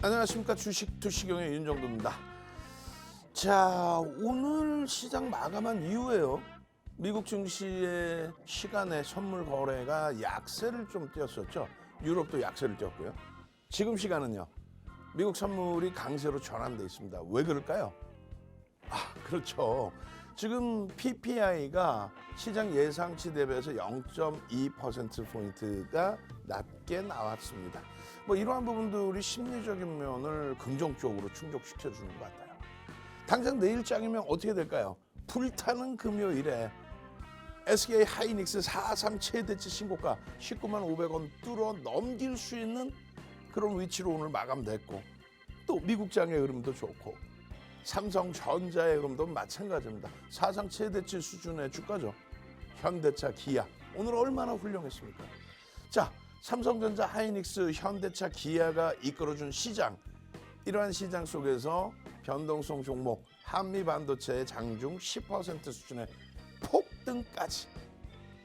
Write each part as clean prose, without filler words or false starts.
안녕하십니까. 주식 투시경의 윤정도입니다. 자, 오늘 시장 마감한 이후에요. 미국 증시의 시간의 선물 거래가 약세를 좀 띄었었죠. 유럽도 약세를 띄었고요. 지금 시간은요. 미국 선물이 강세로 전환돼 있습니다. 왜 그럴까요? 그렇죠. 지금 PPI가 시장 예상치 대비해서 0.2%포인트가 낮게 나왔습니다. 이러한 부분들이 심리적인 면을 긍정적으로 충족시켜주는 것 같아요. 당장 내일장이면 어떻게 될까요? 불타는 금요일에 SK 하이닉스 4.3 최대치 신고가 19만 500원 뚫어 넘길 수 있는 그런 위치로 오늘 마감됐고, 또 미국장의 흐름도 좋고, 삼성전자의 흐름도 마찬가지입니다. 사상 최대치 수준의 주가죠. 현대차, 기아 오늘 얼마나 훌륭했습니까? 자, 삼성전자, 하이닉스, 현대차, 기아가 이끌어준 시장, 이러한 시장 속에서 변동성 종목 한미반도체의 장중 10% 수준의 폭등까지.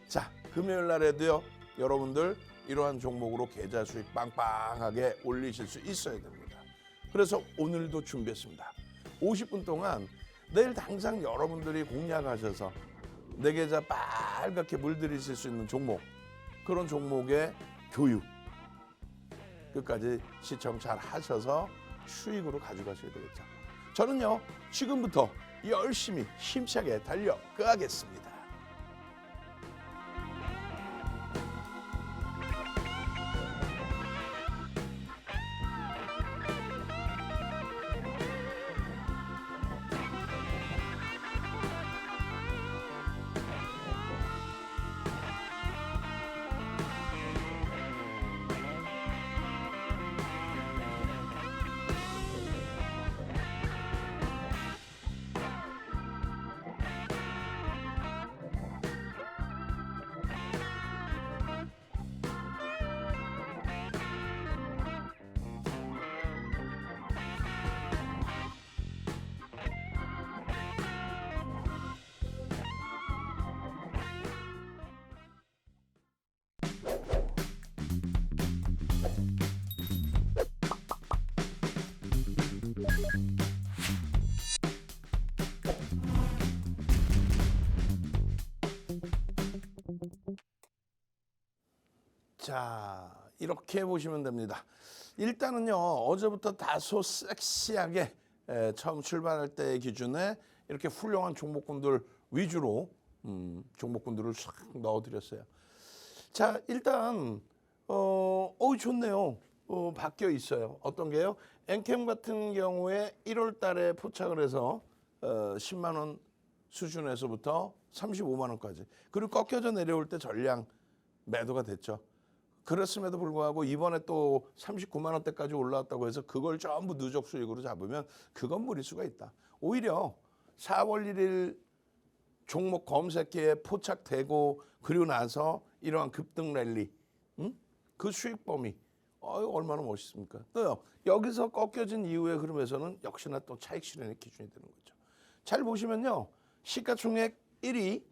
자, 금요일 날에도요, 여러분들 이러한 종목으로 계좌 수익 빵빵하게 올리실 수 있어야 됩니다. 그래서 오늘도 준비했습니다. 50분 동안 내일 당장 여러분들이 공략하셔서 내 계좌 빨갛게 물들이실 수 있는 종목, 그런 종목의 교육 끝까지 시청 잘 하셔서 수익으로 가져가셔야 되겠죠. 저는요, 지금부터 열심히 힘차게 달려가겠습니다. 자, 이렇게 보시면 됩니다. 일단은요, 어제부터 다소 섹시하게 처음 출발할 때 기준에 이렇게 훌륭한 종목군들 위주로 종목군들을 싹 넣어드렸어요. 자, 일단 좋네요. 바뀌어 있어요. 어떤 게요? 엔캠 같은 경우에 1월 달에 포착을 해서 10만 원 수준에서부터 35만 원까지, 그리고 꺾여져 내려올 때 전량 매도가 됐죠. 그렇음에도 불구하고 이번에 또 39만 원대까지 올라왔다고 해서 그걸 전부 누적 수익으로 잡으면 그건 무리수가 있다. 오히려 4월 1일 종목 검색기에 포착되고 그리고 나서 이러한 급등 랠리, 그 수익 범위 얼마나 멋있습니까? 또요, 여기서 꺾여진 이후의 흐름에서는 역시나 또 차익 실현의 기준이 되는 거죠. 잘 보시면요, 시가총액 1위,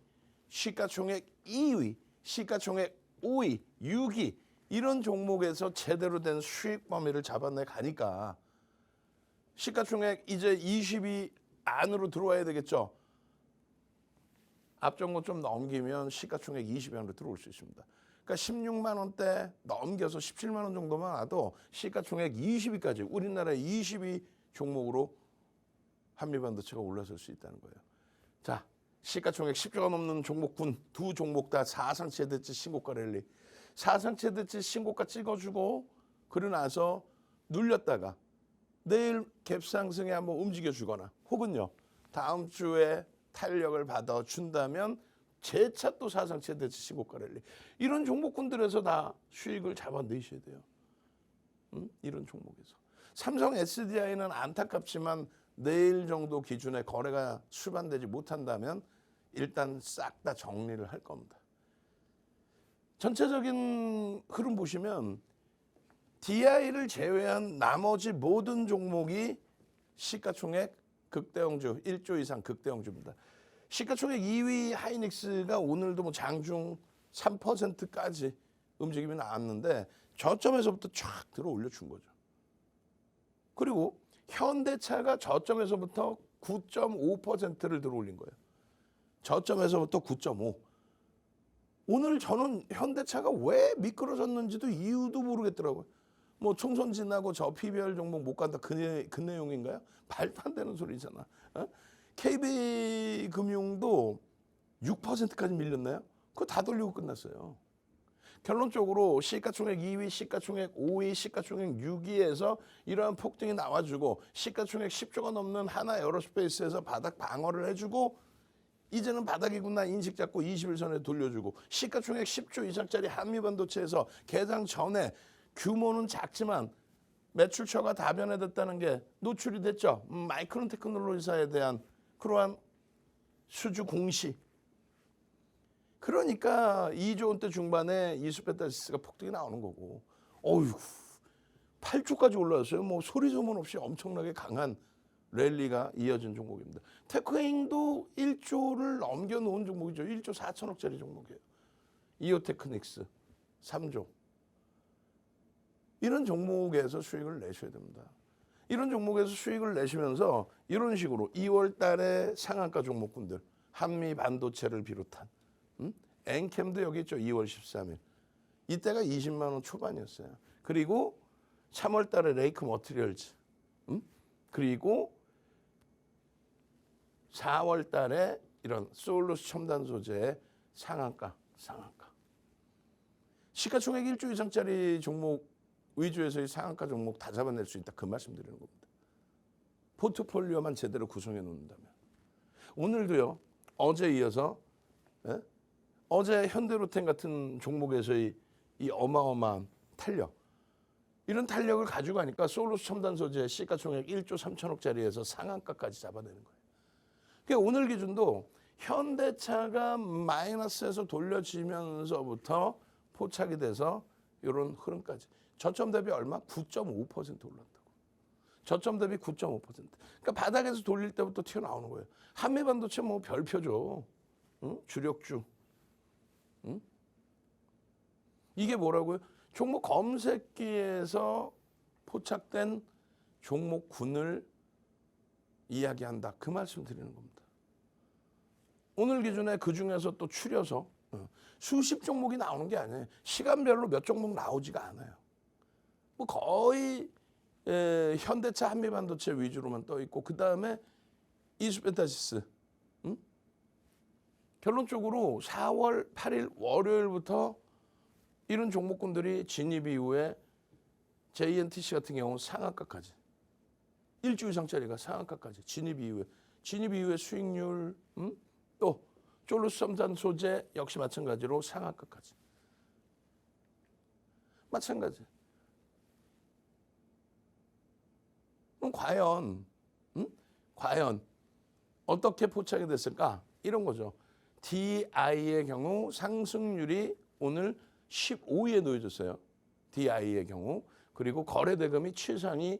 시가총액 2위, 시가총액 5위, 6위 이런 종목에서 제대로 된 수익 범위를 잡아내 가니까 시가총액 이제 20위 안으로 들어와야 되겠죠. 앞전고 좀 넘기면 시가총액 20위 안으로 들어올 수 있습니다. 그러니까 16만 원대 넘겨서 17만 원 정도만 와도 시가총액 20위까지 우리나라 20위 종목으로 한미반도체가 올라설 수 있다는 거예요. 자, 시가총액 10조가 넘는 종목군 두 종목 다 사상 최대치 신고가 랠리. 사상 최대치 신고가 찍어주고 그러고 나서 눌렸다가 내일 갭상승에 한번 움직여주거나 혹은요, 다음 주에 탄력을 받아준다면 재차 또 사상 최대치 신고가 랠리. 이런 종목군들에서 다 수익을 잡아내셔야 돼요. 이런 종목에서. 삼성 SDI는 안타깝지만 내일 정도 기준에 거래가 수반되지 못한다면 일단 싹 다 정리를 할 겁니다. 전체적인 흐름 보시면 DI를 제외한 나머지 모든 종목이 시가총액 극대형주 1조 이상 극대형주입니다. 시가총액 2위 하이닉스가 오늘도 뭐 장중 3%까지 움직임이 나왔는데 저점에서부터 쫙 들어 올려준 거죠. 그리고 현대차가 저점에서부터 9.5%를 들어올린 거예요. 저점에서부터 9.5. 오늘 저는 현대차가 왜 미끄러졌는지도 이유도 모르겠더라고요. 뭐 총선 지나고 저 PBR 종목 못 간다 그 내용인가요? 말도 안 되는 소리잖아. 어? KB금융도 6%까지 밀렸나요? 그거 다 돌리고 끝났어요. 결론적으로 시가총액 2위, 시가총액 5위, 시가총액 6위에서 이러한 폭등이 나와주고 시가총액 10조가 넘는 하나 에어로스페이스에서 바닥 방어를 해주고 이제는 바닥이구나 인식 잡고 21선에 돌려주고 시가총액 10조 이상짜리 한미반도체에서 개장 전에 규모는 작지만 매출처가 다변화됐다는 게 노출이 됐죠. 마이크론 테크놀로지사에 대한 그러한 수주 공시. 그러니까 2조 원대 중반에 이수페타시스가 폭등이 나오는 거고 어휴 8조까지 올라왔어요. 뭐 소리 소문 없이 엄청나게 강한 랠리가 이어진 종목입니다. 테크행도 1조를 넘겨놓은 종목이죠. 1조 4천억짜리 종목이에요. 이오테크닉스 3조. 이런 종목에서 수익을 내셔야 됩니다. 이런 종목에서 수익을 내시면서 이런 식으로 2월 달에 상한가 종목군들 한미 반도체를 비롯한 엔캠도 여기 있죠. 2월 13일. 이때가 20만 원 초반이었어요. 그리고 3월 달에 레이크 머티리얼즈. 그리고 4월 달에 이런 소울루스 첨단 소재의 상한가. 시가총액 1조 이상짜리 종목 위주에서의 상한가 종목 다 잡아낼 수 있다. 그 말씀 드리는 겁니다. 포트폴리오만 제대로 구성해 놓는다면. 오늘도요. 어제 이어서 어제 현대로템 같은 종목에서의 이 어마어마한 탄력. 이런 탄력을 가지고 가니까 소울루스 첨단 소재 시가총액 1조 3천억짜리에서 상한가까지 잡아내는 거예요. 그러니까 오늘 기준도 현대차가 마이너스에서 돌려지면서부터 포착이 돼서 이런 흐름까지. 저점 대비 얼마? 9.5% 올랐다고. 저점 대비 9.5%. 그러니까 바닥에서 돌릴 때부터 튀어나오는 거예요. 한미반도체 뭐 별표죠. 응? 주력주. 응? 이게 뭐라고요? 종목 검색기에서 포착된 종목군을 이야기한다. 그 말씀 드리는 겁니다. 오늘 기준에 그중에서 또 추려서 수십 종목이 나오는 게 아니에요. 시간별로 몇 종목 나오지가 않아요. 뭐 거의 현대차 한미반도체 위주로만 떠 있고 그 다음에 이수페타시스. 결론적으로 4월 8일 월요일부터 이런 종목군들이 진입 이후에 JNTC 같은 경우는 상한가까지 1주 이상짜리가 상한가까지 진입 이후에 수익률 또 솔루스 첨단 소재 역시 마찬가지로 상한가까지 마찬가지. 그럼 과연 어떻게 포착이 됐을까? 이런 거죠. DI의 경우 상승률이 오늘 15위에 놓여졌어요. DI의 경우. 그리고 거래대금이 최상위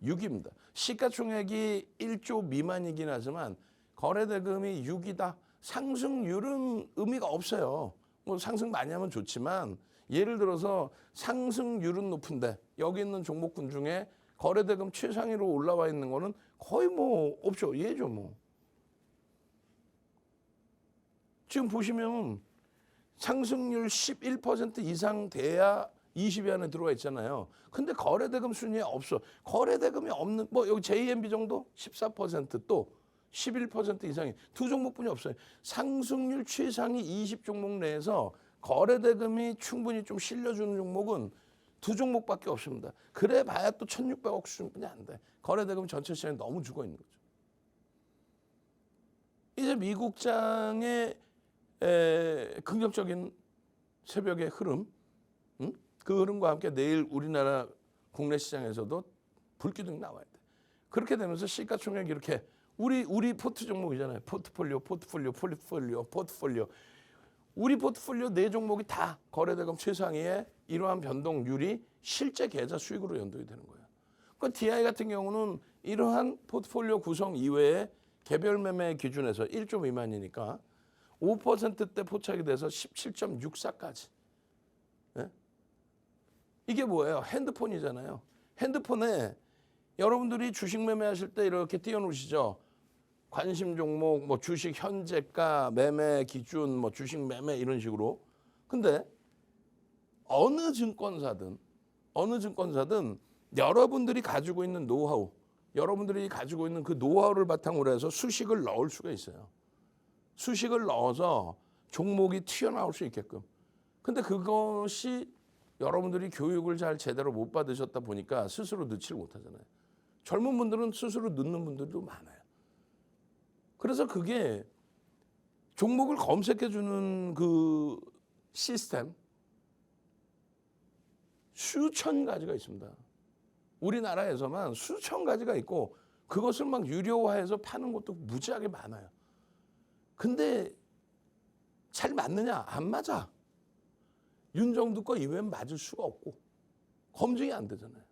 6위입니다. 시가총액이 1조 미만이긴 하지만 거래대금이 6위다. 상승률은 의미가 없어요. 뭐 상승 많이 하면 좋지만 예를 들어서 상승률은 높은데 여기 있는 종목군 중에 거래대금 최상위로 올라와 있는 거는 거의 뭐 없죠. 예죠 뭐. 지금 보시면 상승률 11% 이상 돼야 20위 안에 들어와 있잖아요. 근데 거래대금 순위에 없어. 거래대금이 없는 뭐 여기 JMB 정도 14% 또 11% 이상이 두 종목뿐이 없어요. 상승률 최상위 20종목 내에서 거래대금이 충분히 좀 실려주는 종목은 두 종목밖에 없습니다. 그래 봐야 또 1,600억 수준뿐이 안 돼. 거래대금 전체 시장이 너무 죽어 있는 거죠. 이제 미국장의 긍정적인 새벽의 흐름, 그 흐름과 함께 내일 우리나라 국내 시장에서도 불기둥이 나와야 돼. 그렇게 되면서 시가총액이 이렇게 우리 포트 종목이잖아요. 포트폴리오. 우리 포트폴리오 네 종목이 다 거래대금 최상위에 이러한 변동률이 실제 계좌 수익으로 연동이 되는 거예요. 그 DI 같은 경우는 이러한 포트폴리오 구성 이외에 개별 매매 기준에서 1조 미만이니까 5%대 포착이 돼서 17.64까지. 네? 이게 뭐예요? 핸드폰이잖아요. 핸드폰에 여러분들이 주식 매매하실 때 이렇게 띄워놓으시죠. 관심 종목, 뭐 주식 현재가, 매매 기준, 뭐 주식 매매 이런 식으로. 근데 어느 증권사든 여러분들이 가지고 있는 노하우, 여러분들이 가지고 있는 그 노하우를 바탕으로 해서 수식을 넣을 수가 있어요. 수식을 넣어서 종목이 튀어나올 수 있게끔. 근데 그것이 여러분들이 교육을 잘 제대로 못 받으셨다 보니까 스스로 넣지를 못하잖아요. 젊은 분들은 스스로 넣는 분들도 많아요. 그래서 그게 종목을 검색해 주는 그 시스템 수천 가지가 있습니다. 우리나라에서만 수천 가지가 있고 그것을 막 유료화해서 파는 것도 무지하게 많아요. 근데 잘 맞느냐? 안 맞아. 윤정두 거 이외엔 맞을 수가 없고 검증이 안 되잖아요.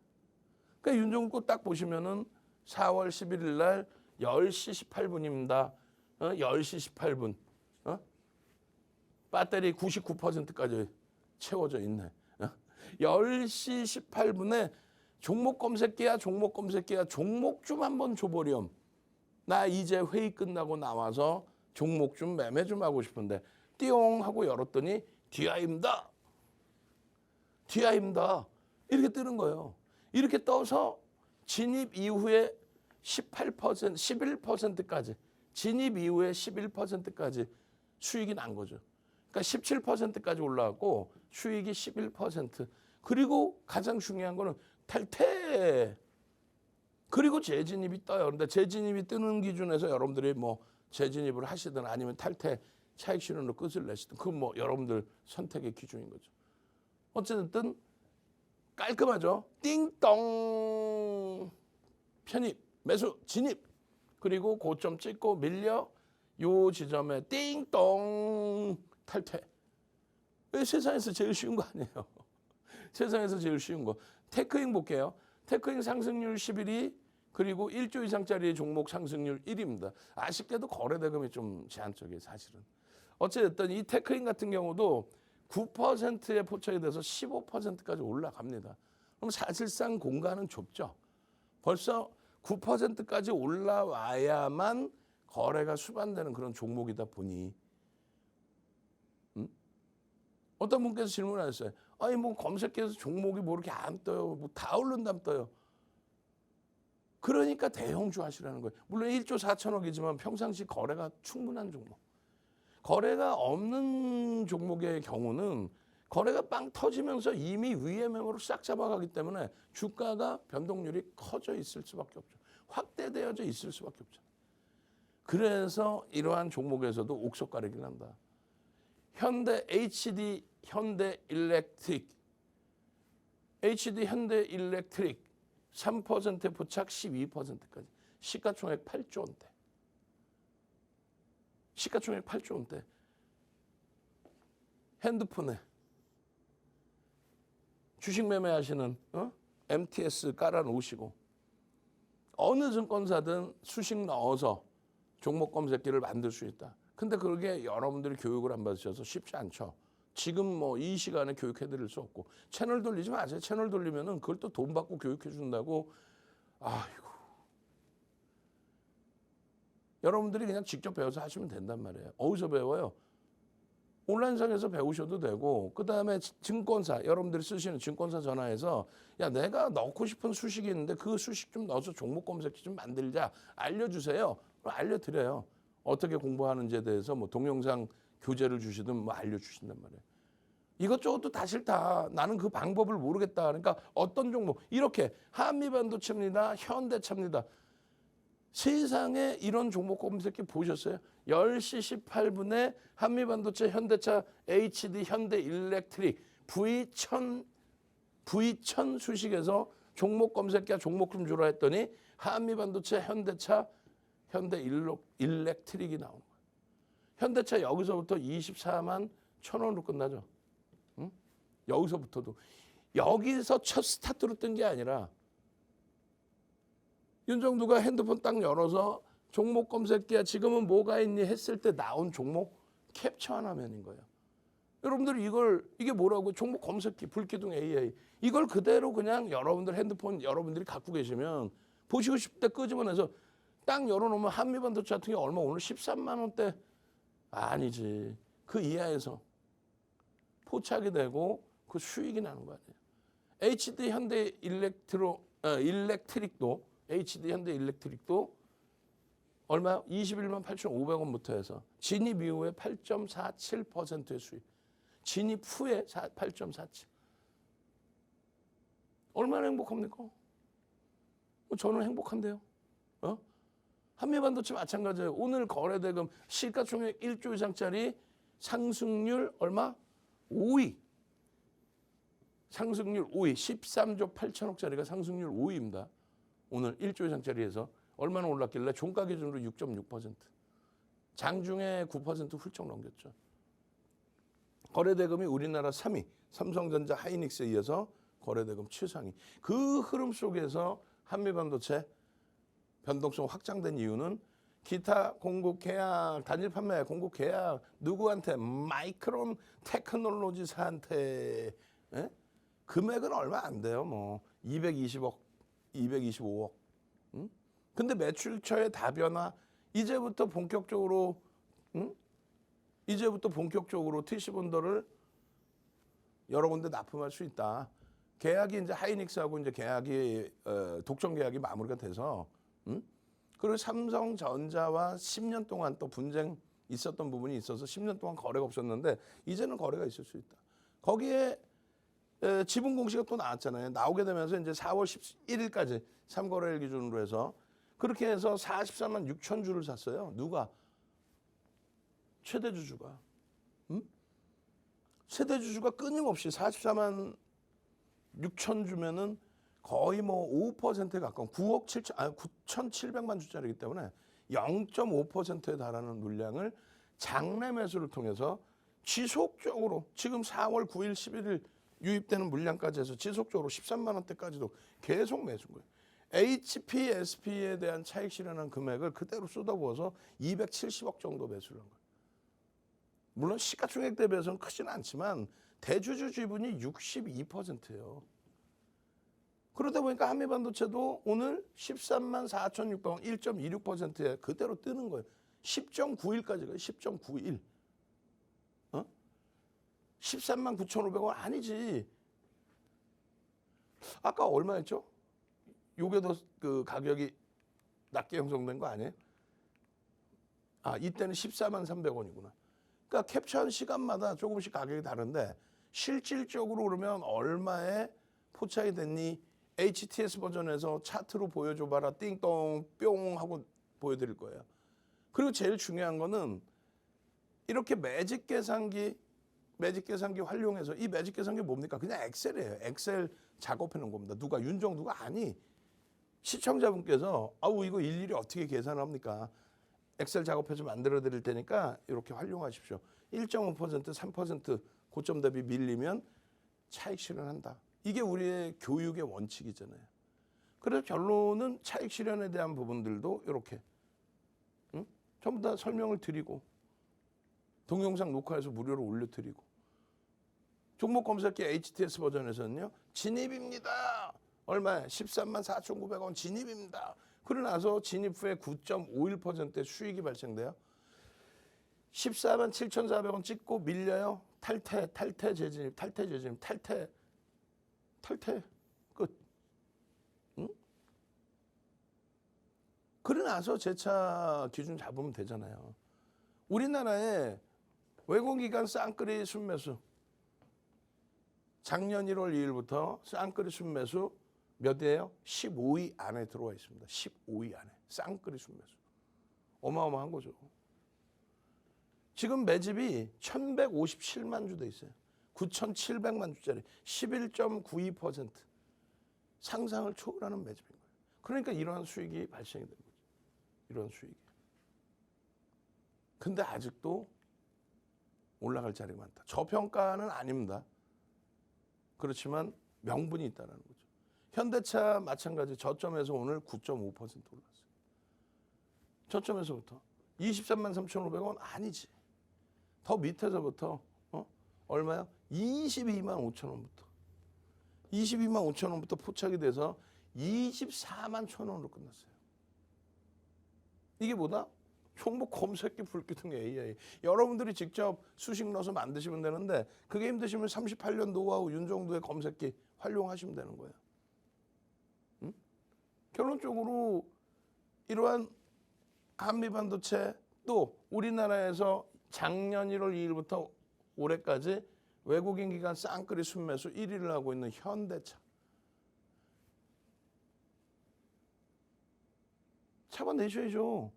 그러니까 윤정두 거 딱 보시면은 4월 11일 날 10시 18분입니다. 10시 18분. 배터리 99%까지 채워져 있네. 10시 18분에 종목 검색기야 종목 좀 한번 줘보렴. 나 이제 회의 끝나고 나와서 종목 좀 매매 좀 하고 싶은데 띠용 하고 열었더니 DI입니다. 이렇게 뜨는 거예요. 이렇게 떠서 진입 이후에 18%, 11%까지 진입 이후에 11%까지 수익이 난 거죠. 그러니까 17%까지 올라왔고 수익이 11%. 그리고 가장 중요한 거는 탈퇴. 그리고 재진입이 떠요. 그런데 재진입이 뜨는 기준에서 여러분들이 뭐 재진입을 하시든 아니면 탈퇴 차익 실현으로 끝을 내시든 그건 뭐 여러분들 선택의 기준인 거죠. 어쨌든 깔끔하죠. 띵동 편입, 매수, 진입. 그리고 고점 찍고 밀려 요 지점에 띵동 탈퇴. 세상에서 제일 쉬운 거 아니에요. 세상에서 제일 쉬운 거. 테크잉 볼게요. 테크잉 상승률 11위 그리고 1조 이상짜리 종목 상승률 1위입니다. 아쉽게도 거래대금이 좀 제한적이에요, 사실은. 어쨌든 이 테크잉 같은 경우도 9%에 포착이 돼서 15%까지 올라갑니다. 그럼 사실상 공간은 좁죠. 벌써 9%까지 올라와야만 거래가 수반되는 그런 종목이다 보니 어떤 분께서 질문하셨어요. 아니 뭐 검색해서 종목이 뭐 이렇게 안 떠요. 뭐 다 오른다면 떠요. 그러니까 대형주 하시라는 거예요. 물론 1조 4천억이지만 평상시 거래가 충분한 종목. 거래가 없는 종목의 경우는 거래가 빵 터지면서 이미 위의 매물을 싹 잡아가기 때문에 주가가 변동률이 커져 있을 수밖에 없죠. 확대되어져 있을 수밖에 없죠. 그래서 이러한 종목에서도 옥석 가리기를 한다. 현대 HD 현대일렉트릭 3% 포착 12%까지 시가총액 8조 원대. 시가총액 8조 원대. 핸드폰에 주식 매매하시는 MTS 깔아놓으시고 어느 증권사든 수식 넣어서 종목 검색기를 만들 수 있다. 근데 그게 여러분들이 교육을 안 받으셔서 쉽지 않죠. 지금 뭐 이 시간에 교육해드릴 수 없고 채널 돌리지 마세요. 채널 돌리면은 그걸 또 돈 받고 교육해 준다고. 아이고. 여러분들이 그냥 직접 배워서 하시면 된단 말이에요. 어디서 배워요? 온라인상에서 배우셔도 되고 그다음에 증권사 여러분들이 쓰시는 증권사 전화해서 야 내가 넣고 싶은 수식이 있는데 그 수식 좀 넣어서 종목 검색기 좀 만들자 알려주세요. 그럼 알려드려요. 어떻게 공부하는지에 대해서 뭐 동영상 교재를 주시든 뭐 알려주신단 말이에요. 이것저것도 다 싫다. 나는 그 방법을 모르겠다. 그러니까 어떤 종목 이렇게 한미반도체입니다. 현대차입니다. 세상에 이런 종목 검색기 보셨어요? 10시 18분에 한미반도체, 현대차, HD, 현대일렉트릭, V1000 수식에서 종목 검색기와 종목 좀 주라 했더니 한미반도체, 현대차, 현대일렉트릭이 나오는 거예요. 현대차 여기서부터 24만 1,000원으로 끝나죠. 응? 여기서부터도. 여기서 첫 스타트로 뜬 게 아니라 윤정두가 핸드폰 딱 열어서 종목 검색기야 지금은 뭐가 있니 했을 때 나온 종목 캡처한 화면인 거예요. 여러분들이 이게 뭐라고 종목 검색기 불기둥 AI 이걸 그대로 그냥 여러분들 핸드폰 여러분들이 갖고 계시면 보시고 싶을 때 끄집어내서 딱 열어놓으면 한미반도체 같은 게 얼마 오늘 13만 원대 아니지. 그 이하에서 포착이 되고 그 수익이 나는 거 아니에요. HD 현대 일렉트릭도 HD 현대 일렉트릭도 얼마요? 21만 8,500원부터 해서 진입 이후에 8.47%의 수익. 진입 후에 8.47. 얼마나 행복합니까? 저는 행복한데요. 한미반도체 마찬가지예요. 오늘 거래대금 시가총액 1조 이상짜리 상승률 얼마? 5위. 상승률 5위. 13조 8천억짜리가 상승률 5위입니다. 오늘 1조 이상짜리에서 얼마나 올랐길래 종가 기준으로 6.6%. 장중에 9% 훌쩍 넘겼죠. 거래대금이 우리나라 3위. 삼성전자 하이닉스에 이어서 거래대금 최상위. 그 흐름 속에서 한미반도체 변동성 확장된 이유는 기타 공급 계약, 단일 판매 공급 계약 누구한테? 마이크론 테크놀로지사한테. 에? 금액은 얼마 안 돼요. 뭐 220억, 225억. 응? 근데 매출처의 다변화 이제부터 본격적으로 TC본더를 여러 군데 납품할 수 있다. 계약이 이제 하이닉스하고 이제 계약이 독점 계약이 마무리가 돼서 그리고 삼성전자와 10년 동안 또 분쟁 있었던 부분이 있어서 10년 동안 거래가 없었는데 이제는 거래가 있을 수 있다. 거기에 지분 공시가 또 나왔잖아요. 나오게 되면서 이제 4월 11일까지 3거래일 기준으로 해서 그렇게 해서 44만 6천 주를 샀어요. 누가? 최대 주주가. 최대 주주가 끊임없이 44만 6천 주면은 거의 뭐 5%에 가까운 9,700만 주짜리이기 때문에 0.5%에 달하는 물량을 장내 매수를 통해서 지속적으로 지금 4월 9일, 11일 유입되는 물량까지 해서 지속적으로 13만 원대까지도 계속 매수인 거예요. HPSP에 대한 차익 실현한 금액을 그대로 쏟아부어서 270억 정도 매수를 한 거예요. 물론 시가총액 대비해서는 크지는 않지만 대주주 지분이 62%예요. 그러다 보니까 한미반도체도 오늘 13만 4,600원 1.26%에 그대로 뜨는 거예요. 10.91까지 가요. 10.91. 13만 9,500원 아니지. 아까 얼마였죠? 요게 더 그 가격이 낮게 형성된 거 아니에요? 이때는 14만 300원이구나. 그러니까 캡처한 시간마다 조금씩 가격이 다른데 실질적으로 그러면 얼마에 포착이 됐니? HTS 버전에서 차트로 보여줘봐라. 띵동 뿅 하고 보여드릴 거예요. 그리고 제일 중요한 거는 이렇게 매직 계산기 활용해서 이 매직 계산기 뭡니까? 그냥 엑셀이에요. 엑셀 작업해 놓은 겁니다. 누가? 윤정두가 아니. 시청자분께서 이거 일일이 어떻게 계산합니까? 엑셀 작업해서 만들어 드릴 테니까 이렇게 활용하십시오. 1.5%, 3% 고점 대비 밀리면 차익 실현한다. 이게 우리의 교육의 원칙이잖아요. 그래서 결론은 차익 실현에 대한 부분들도 이렇게 전부 다 설명을 드리고 동영상 녹화해서 무료로 올려드리고 종목 검색기 HTS 버전에서는요. 진입입니다. 얼마에? 13만 4,900원 진입입니다. 그러고 나서 진입 후에 9.51%의 수익이 발생돼요. 14만 7,400원 찍고 밀려요. 탈퇴 재진입 끝. 그러고 나서 재차 기준 잡으면 되잖아요. 우리나라에 외국기관 쌍끌이 순매수 작년 1월 2일부터 쌍끌이 순매수 몇 위예요? 15위 안에 들어와 있습니다. 15위 안에 쌍끌이 순매수. 어마어마한 거죠. 지금 매집이 1,157만 주 돼 있어요. 9,700만 주짜리 11.92% 상상을 초월하는 매집인 거예요. 그러니까 이러한 수익이 발생이 된 거죠. 이런 수익이. 근데 아직도 올라갈 자리가 많다. 저평가는 아닙니다. 그렇지만 명분이 있다는 거죠. 현대차 마찬가지 저점에서 오늘 9.5% 올랐어요. 저점에서부터 23만 3,500원 아니지. 더 밑에서부터 얼마야? 22만 5천 원부터. 22만 5천 원부터 포착이 돼서 24만 1,000원으로 끝났어요. 이게 뭐다? 종목 검색기 불기둥 AI. 여러분들이 직접 수식 넣어서 만드시면 되는데 그게 힘드시면 38년 노하우 윤정도의 검색기 활용하시면 되는 거예요. 응? 결론적으로 이러한 한미반도체 또 우리나라에서 작년 1월 2일부터 올해까지 외국인 기관 쌍끌이 순매수 1위를 하고 있는 현대차. 잡아내셔야죠.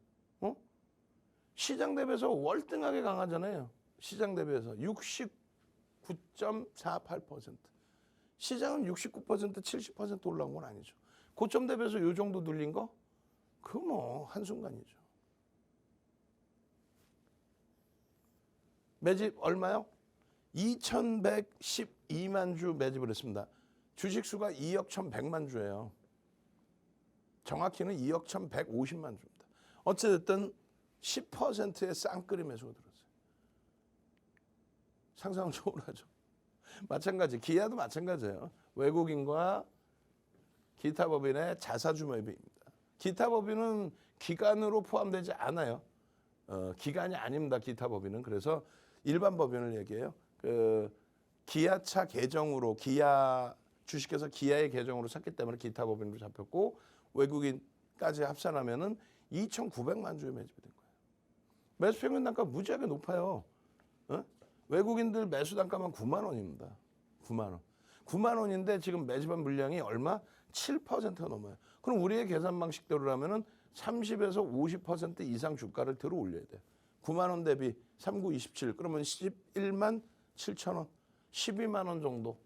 시장 대비해서 월등하게 강하잖아요. 시장 대비해서 69.48%. 시장은 69%, 70% 올라온 건 아니죠. 고점 대비해서 이 정도 눌린 거? 그거 뭐 한순간이죠. 매집 얼마요? 2,112만 주 매집을 했습니다. 주식수가 2억 1,100만 주예요. 정확히는 2억 1,150만 주입니다. 어찌됐든 10%의 쌍끌이 매수가 들었어요. 상상을 초월하죠. 마찬가지, 기아도 마찬가지예요. 외국인과 기타 법인의 자사주 매입입니다. 기타 법인은 기간으로 포함되지 않아요. 기간이 아닙니다. 기타 법인은. 그래서 일반 법인을 얘기해요. 기아차 계정으로 기아 주식회사 기아의 계정으로 샀기 때문에 기타 법인으로 잡혔고 외국인까지 합산하면은 2,900만 주에 매집이 된 거예요. 매수 평균 단가 무지하게 높아요. 외국인들 매수 단가만 9만 원입니다. 9만 원. 9만 원인데 지금 매집한 물량이 얼마? 7%가 넘어요. 그럼 우리의 계산 방식대로라면은 30에서 50% 이상 주가를 들어 올려야 돼요. 9만 원 대비 39, 27 그러면 11만 7천 원, 12만 원 정도.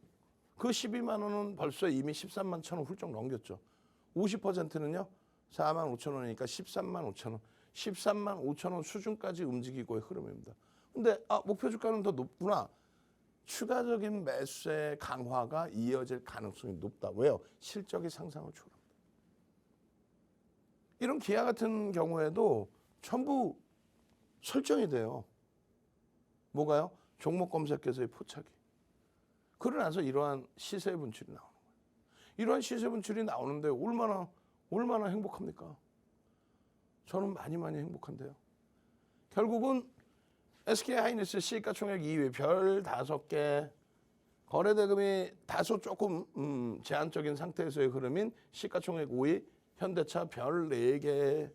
그 12만 원은 벌써 이미 13만 1천 원 훌쩍 넘겼죠. 50%는요. 4만 5천 원이니까 13만 5천 원. 13만 5천 원 수준까지 움직이고의 흐름입니다. 근데 목표 주가는 더 높구나. 추가적인 매수의 강화가 이어질 가능성이 높다. 왜요? 실적이 상상을 초월합니다. 이런 기아 같은 경우에도 전부 설정이 돼요. 뭐가요? 종목 검색에서의 포착이. 그러고 나서 이러한 시세 분출이 나오는 거예요. 이러한 시세 분출이 나오는데 얼마나 행복합니까? 저는 많이 행복한데요. 결국은 SK하이닉스 시가총액 2위 별 5개 거래대금이 다소 조금 제한적인 상태에서의 흐름인 시가총액 5위 현대차 별 4개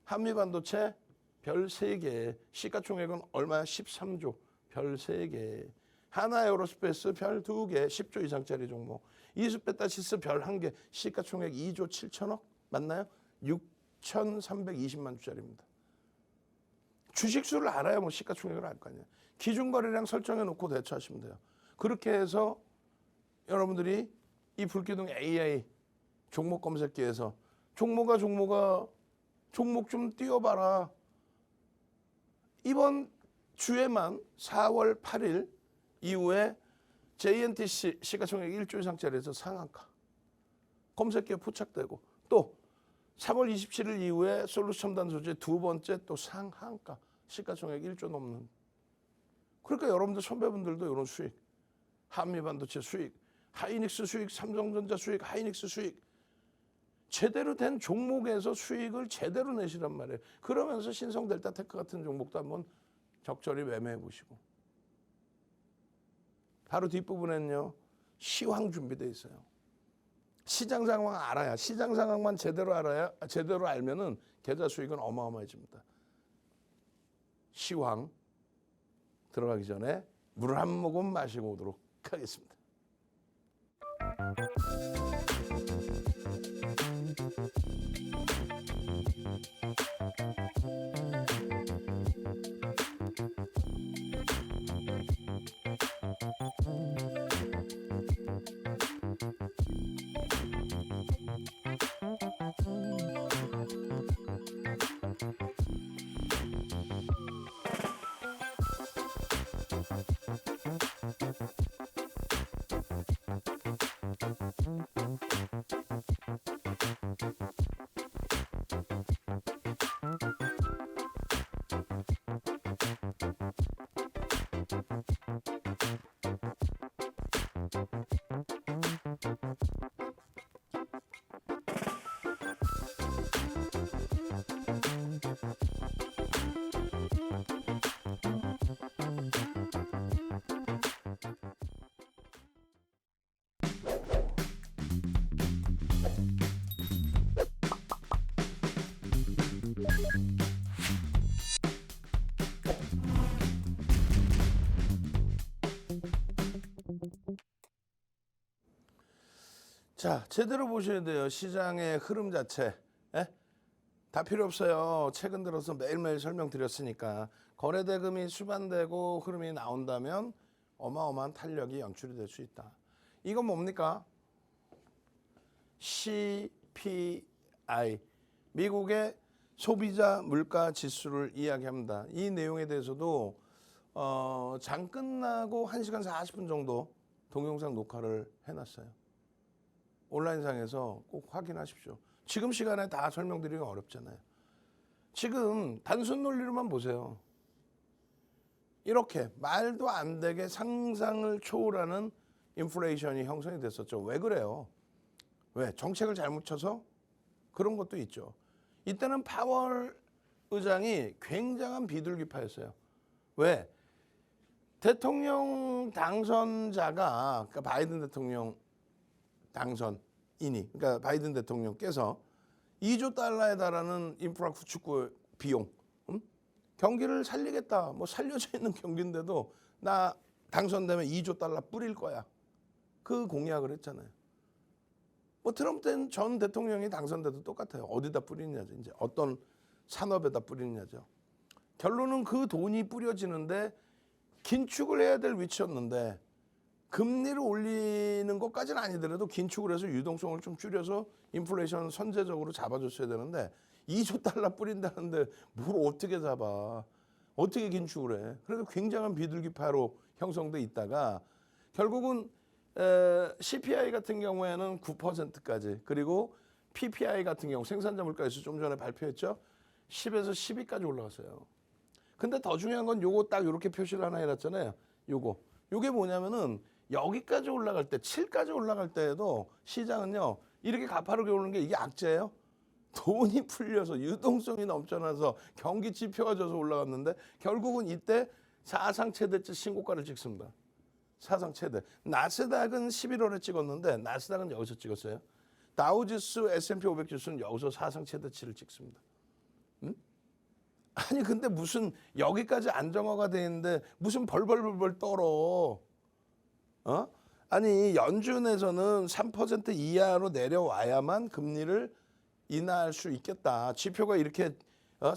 한미반도체 별 3개 시가총액은 얼마야? 13조 별 3개 하나에어로스페이스 별 2개 10조 이상짜리 종목 이수페타시스 별 1개 시가총액 2조 7천억 맞나요? 6,320만 주짜리입니다. 주식수를 알아야 뭐 시가총액을 알 거 아니에요. 기준거래량 설정해 놓고 대처하시면 돼요. 그렇게 해서 여러분들이 이 불기둥 AI 종목 검색기에서 종목 좀 띄워봐라. 이번 주에만 4월 8일 이후에 JNTC 시가총액 1조 이상짜리에서 상한가 검색기에 포착되고 또 3월 27일 이후에 솔루스 첨단 소재 두 번째 또 상한가 시가총액 1조 넘는. 그러니까 여러분들 선배분들도 이런 수익, 한미반도체 수익, 하이닉스 수익, 삼성전자 수익, 하이닉스 수익 제대로 된 종목에서 수익을 제대로 내시란 말이에요. 그러면서 신성델타테크 같은 종목도 한번 적절히 매매해 보시고. 바로 뒷부분에는요. 시황 준비되어 있어요. 시장 상황 알아야 시장 상황만 제대로 알면은 계좌 수익은 어마어마해집니다. 시황 들어가기 전에 물 한 모금 마시고 오도록 하겠습니다. 자, 제대로 보셔야 돼요. 시장의 흐름 자체. 예? 다 필요 없어요. 최근 들어서 매일매일 설명드렸으니까. 거래 대금이 수반되고 흐름이 나온다면 어마어마한 탄력이 연출이 될 수 있다. 이건 뭡니까? CPI, 미국의 소비자 물가 지수를 이야기합니다. 이 내용에 대해서도 장 끝나고 1시간 40분 정도 동영상 녹화를 해놨어요. 온라인상에서 꼭 확인하십시오. 지금 시간에 다 설명드리기 어렵잖아요. 지금 단순 논리로만 보세요. 이렇게 말도 안 되게 상상을 초월하는 인플레이션이 형성이 됐었죠. 왜 그래요? 왜? 정책을 잘못 쳐서? 그런 것도 있죠. 이때는 파월 의장이 굉장한 비둘기파였어요. 왜? 대통령 당선자가, 그러니까 바이든 대통령 당선인이, 그러니까 바이든 대통령께서 2조 달러에 달하는 인프라 구축 비용, 경기를 살리겠다, 뭐 살려져 있는 경기인데도 나 당선되면 2조 달러 뿌릴 거야. 그 공약을 했잖아요. 뭐 트럼프 전 대통령이 당선돼도 똑같아요. 어디다 뿌리느냐죠. 이제 어떤 산업에다 뿌리느냐죠. 결론은 그 돈이 뿌려지는데 긴축을 해야 될 위치였는데 금리를 올리는 것까지는 아니더라도 긴축을 해서 유동성을 좀 줄여서 인플레이션 선제적으로 잡아줬어야 되는데 2조 달러 뿌린다는데 뭘 어떻게 잡아. 어떻게 긴축을 해. 그래서 굉장한 비둘기파로 형성돼 있다가 결국은 CPI 같은 경우에는 9%까지 그리고 PPI 같은 경우 생산자 물가지수 좀 전에 발표했죠. 10에서 12까지 올라갔어요. 근데 더 중요한 건 요거 딱 이렇게 표시를 하나 해놨잖아요. 요게 뭐냐면은 여기까지 올라갈 때 7까지 올라갈 때에도 시장은요 이렇게 가파르게 오르는 게 이게 악재예요. 돈이 풀려서 유동성이 넘쳐나서 경기 지표가 져서 올라갔는데 결국은 이때 사상 최대치 신고가를 찍습니다. 사상 최대. 나스닥은 11월에 찍었는데 나스닥은 여기서 찍었어요. 다우지수, S&P 500 지수는 여기서 사상 최대치를 찍습니다. 아니 근데 무슨 여기까지 안정화가 돼 있는데 무슨 벌벌벌 떨어. 아니 연준에서는 3% 이하로 내려와야만 금리를 인하할 수 있겠다. 지표가 이렇게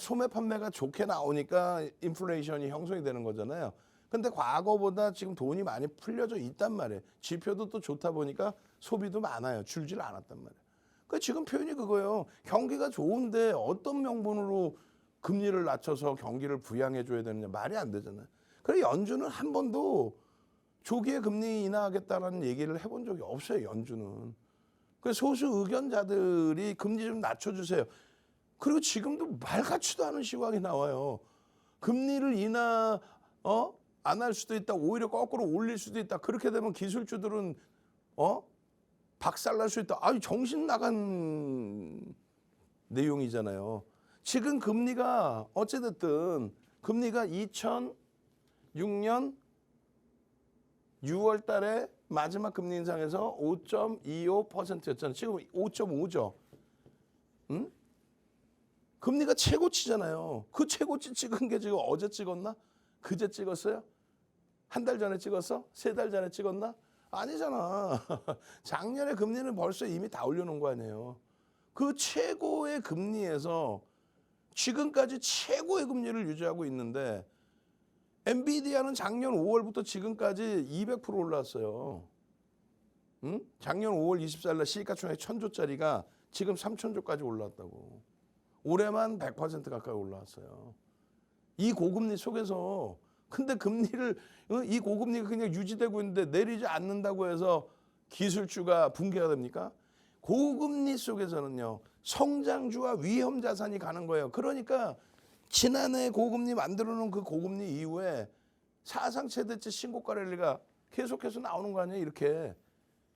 소매 판매가 좋게 나오니까 인플레이션이 형성이 되는 거잖아요. 근데 과거보다 지금 돈이 많이 풀려져 있단 말이에요. 지표도 또 좋다 보니까 소비도 많아요. 줄질 않았단 말이에요. 그 지금 표현이 그거예요. 경기가 좋은데 어떤 명분으로 금리를 낮춰서 경기를 부양해 줘야 되느냐. 말이 안 되잖아요. 그래 연준은 한 번도 조기에 금리 인하하겠다라는 얘기를 해본 적이 없어요. 연준은. 그 소수 의견자들이 금리 좀 낮춰주세요. 그리고 지금도 말 같지도 않은 시각이 나와요. 금리를 인하 안 할 수도 있다. 오히려 거꾸로 올릴 수도 있다. 그렇게 되면 기술주들은 박살날 수 있다. 아니 정신 나간 내용이잖아요. 지금 금리가 어찌됐든 금리가 2006년 6월 달에 마지막 금리 인상에서 5.25%였잖아요. 지금 5.5죠. 금리가 최고치잖아요. 그 최고치 찍은 게 지금 어제 찍었나? 그제 찍었어요? 한 달 전에 찍었어? 3달 전에 찍었나? 아니잖아. 작년에 금리는 벌써 이미 다 올려놓은 거 아니에요. 그 최고의 금리에서 지금까지 최고의 금리를 유지하고 있는데 엔비디아는 작년 5월부터 지금까지 200% 올랐어요. 작년 5월 24일 날 시가총액 1,000조짜리가 지금 3,000조까지 올랐다고. 올해만 100% 가까이 올라왔어요. 이 고금리 속에서 근데 금리를 이 고금리가 그냥 유지되고 있는데 내리지 않는다고 해서 기술주가 붕괴가 됩니까? 고금리 속에서는요. 성장주와 위험 자산이 가는 거예요. 그러니까 지난해 고금리 만들어 놓은 그 고금리 이후에 사상 최대치 신고가 랠리가 계속해서 나오는 거 아니에요. 이렇게.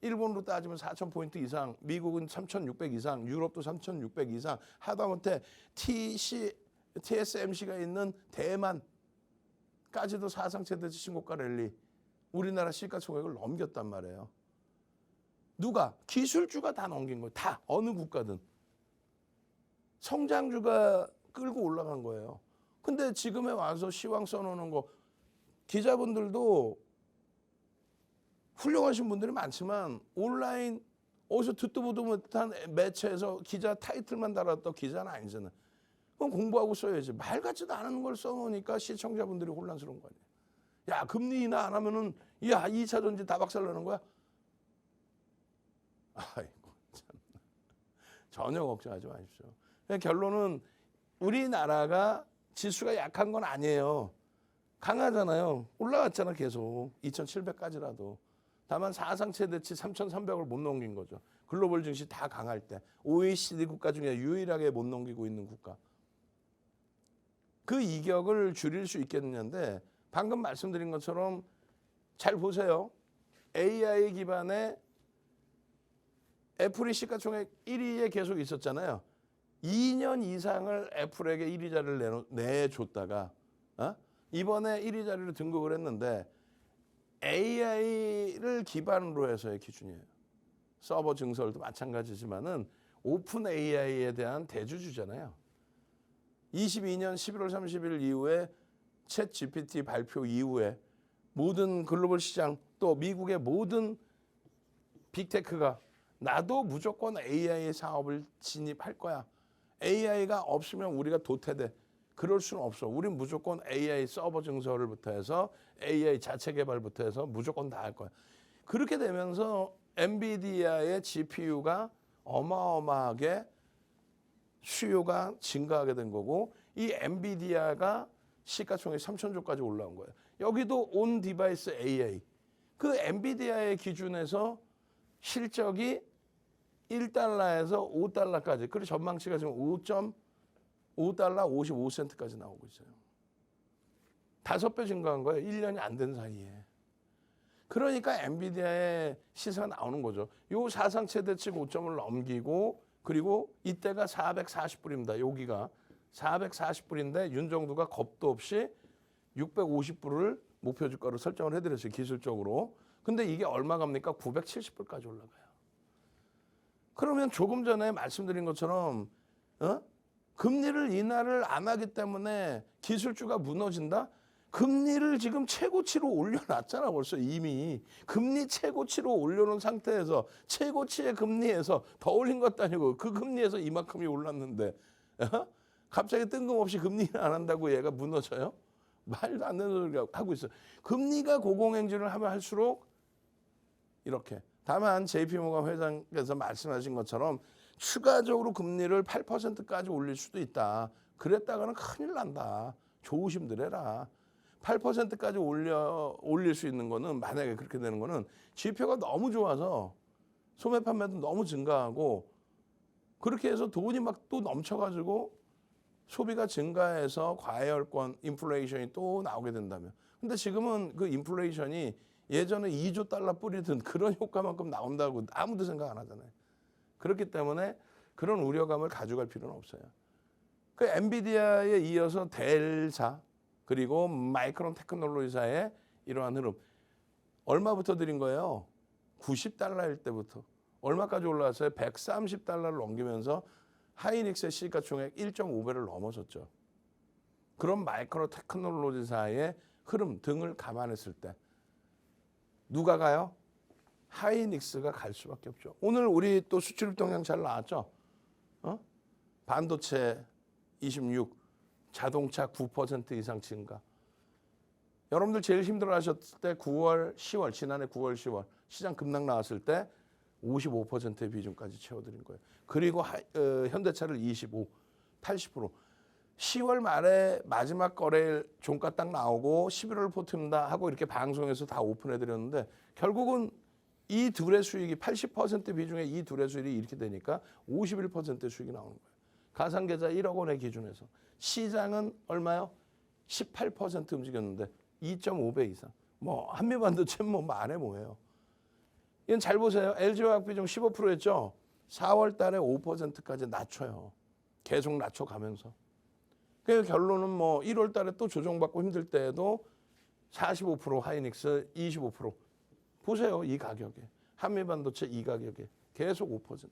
일본으로 따지면 4,000포인트 이상, 미국은 3,600 이상, 유럽도 3,600 이상, 하다못해 TSMC가 있는 대만까지도 사상 최대치 신고가 랠리, 우리나라 시가총액을 넘겼단 말이에요. 누가? 기술주가 다 넘긴 거예요. 다. 어느 국가든. 성장주가 끌고 올라간 거예요. 근데 지금에 와서 시황 써놓는 거 기자분들도 훌륭하신 분들이 많지만 온라인 어디서 듣도 보도 못한 매체에서 기자 타이틀만 달았던 기자는 아니잖아. 그럼 공부하고 써야지. 말 같지도 않은 걸 써놓으니까 시청자분들이 혼란스러운 거 아니에요. 야, 금리 인하 안 하면은 야, 2차 전지 다 박살나는 거야? 아이고 참. 전혀 걱정하지 마십시오. 결론은 우리나라가 지수가 약한 건 아니에요. 강하잖아요. 올라갔잖아 계속. 2700까지라도. 다만 사상 최대치 3300을 못 넘긴 거죠. 글로벌 증시 다 강할 때. OECD 국가 중에 유일하게 못 넘기고 있는 국가. 그 이격을 줄일 수 있겠느냐인데 방금 말씀드린 것처럼 잘 보세요. AI 기반의 애플이 시가총액 1위에 계속 있었잖아요. 2년 이상을 애플에게 1위 자리를 내줬다가 이번에 1위 자리를 등극을 했는데 AI를 기반으로 해서의 기준이에요. 서버 증설도 마찬가지지만은 오픈 AI에 대한 대주주잖아요. 22년 11월 30일 이후에 챗 GPT 발표 이후에 모든 글로벌 시장 또 미국의 모든 빅테크가 나도 무조건 AI 사업을 진입할 거야. AI가 없으면 우리가 도태돼. 그럴 수는 없어. 우린 무조건 AI 서버 증설부터 해서 AI 자체 개발부터 해서 무조건 다 할 거야. 그렇게 되면서 엔비디아의 GPU가 어마어마하게 수요가 증가하게 된 거고 이 엔비디아가 시가총액 3천조까지 올라온 거예요. 여기도 온 디바이스 AI. 그 엔비디아의 기준에서 실적이 1달러에서 5달러까지. 그리고 전망치가 지금 5.5달러 55센트까지 나오고 있어요. 5배 증가한 거예요. 1년이 안 된 사이에. 그러니까 엔비디아의 시세가 나오는 거죠. 요 사상 최대치 고점을 넘기고 그리고 이때가 440불입니다. 여기가 440불인데 윤정두가 겁도 없이 650불을 목표 주가로 설정을 해드렸어요. 기술적으로. 근데 이게 얼마 갑니까? 970불까지 올라가요. 그러면 조금 전에 말씀드린 것처럼 금리를 인하를 안 하기 때문에 기술주가 무너진다? 금리를 지금 최고치로 올려놨잖아 벌써 이미. 금리 최고치로 올려놓은 상태에서 최고치의 금리에서 더 올린 것도 아니고 그 금리에서 이만큼이 올랐는데 갑자기 뜬금없이 금리 안 한다고 얘가 무너져요? 말도 안 되는 소리 하고 있어요. 금리가 고공행진을 하면 할수록 이렇게. 다만 JP모건 회장께서 말씀하신 것처럼 추가적으로 금리를 8%까지 올릴 수도 있다. 그랬다가는 큰일 난다. 조심들 해라. 8%까지 올릴 수 있는 거는 만약에 그렇게 되는 거는 지표가 너무 좋아서 소매 판매도 너무 증가하고 그렇게 해서 돈이 막 또 넘쳐가지고 소비가 증가해서 과열권 인플레이션이 또 나오게 된다면. 근데 지금은 그 인플레이션이 예전에 2조 달러 뿌리던 그런 효과만큼 나온다고 아무도 생각 안 하잖아요. 그렇기 때문에 그런 우려감을 가져갈 필요는 없어요. 그 엔비디아에 이어서 델사 그리고 마이크론 테크놀로지사의 이러한 흐름. 얼마부터 드린 거예요? 90달러일 때부터. 얼마까지 올라왔어요? 130달러를 넘기면서 하이닉스의 시가총액 1.5배를 넘어섰죠. 그런 마이크로 테크놀로지사의 흐름 등을 감안했을 때 누가 가요? 하이닉스가 갈 수밖에 없죠. 오늘 우리 또 수출입 동향 잘 나왔죠? 반도체 26, 자동차 9% 이상 증가. 여러분들 제일 힘들어하셨을 때 9월, 10월, 지난해 9월, 10월 시장 급락 나왔을 때 55%의 비중까지 채워드린 거예요. 그리고 현대차를 25, 80%. 10월 말에 마지막 거래일 종가 딱 나오고 11월 포트입니다 하고 이렇게 방송에서 다 오픈해드렸는데 결국은 이 둘의 수익이 80% 비중의 이 둘의 수익이 이렇게 되니까 51%의 수익이 나오는 거예요. 가상계좌 1억 원의 기준에서. 시장은 얼마요? 18% 움직였는데 2.5배 이상. 뭐 한미반도체 뭐 말해 뭐예요. 이건 잘 보세요. LG화학 비중 15%였죠. 4월 달에 5%까지 낮춰요. 계속 낮춰가면서. 그 결론은 뭐 1월 달에 또 조정받고 힘들 때에도 45% 하이닉스 25% 보세요. 이 가격에. 한미반도체 이 가격에 계속 5%.